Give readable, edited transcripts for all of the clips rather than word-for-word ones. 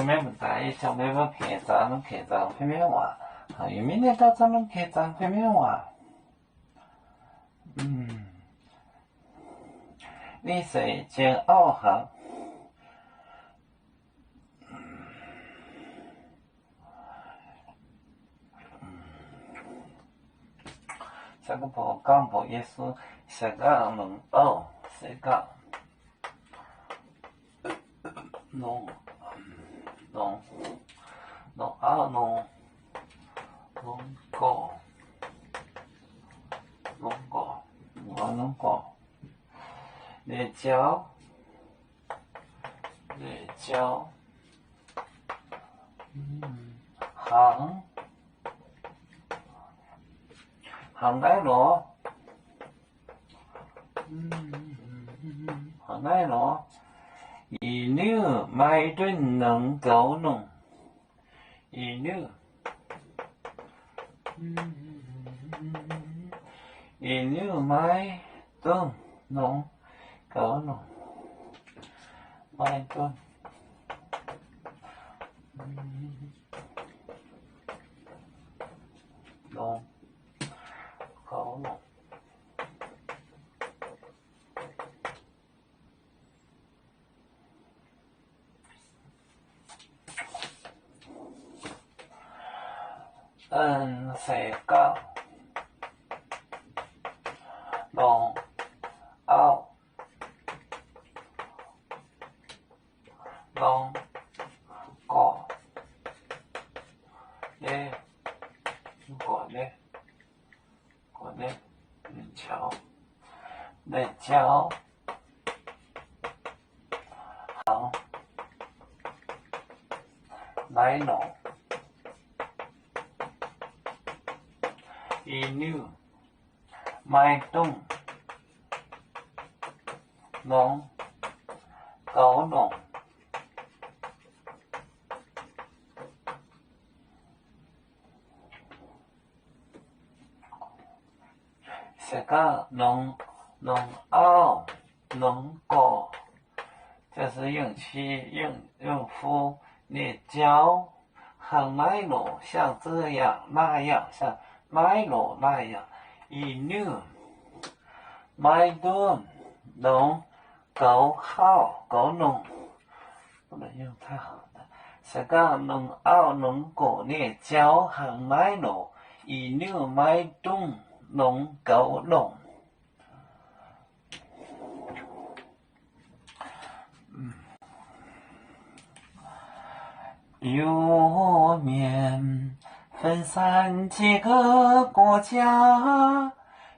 免不在想办法客栈会免话，有明天到咱们客栈会免话。你是煎熬行。这个不讲不也是这个能熬，这个能熬能搞，我能搞，你教，行来咯，行来咯，一牛买顿能够弄，一牛买顿能够弄，买顿。弄够弄。谁讲？弄熬，弄搞，嘞，搞嘞，来教，好，来弄。一牛买东弄搞弄，这个弄熬弄搞，这是用夫你教很来弄，像这样那样，像买罗那样，一牛买顿弄搞好搞弄，不能用太好的。这个弄熬弄搞你教很买罗，一牛买顿弄搞弄。有面分散几个国家，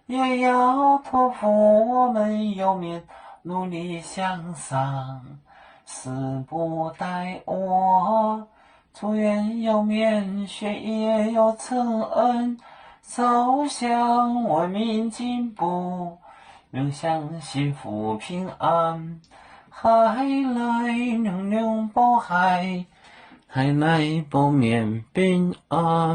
也要托付我们有面努力向上，时不待我，祝愿有面学业有成恩，走向文明进步，永享幸福平安，海来能量保海，海来保面平安。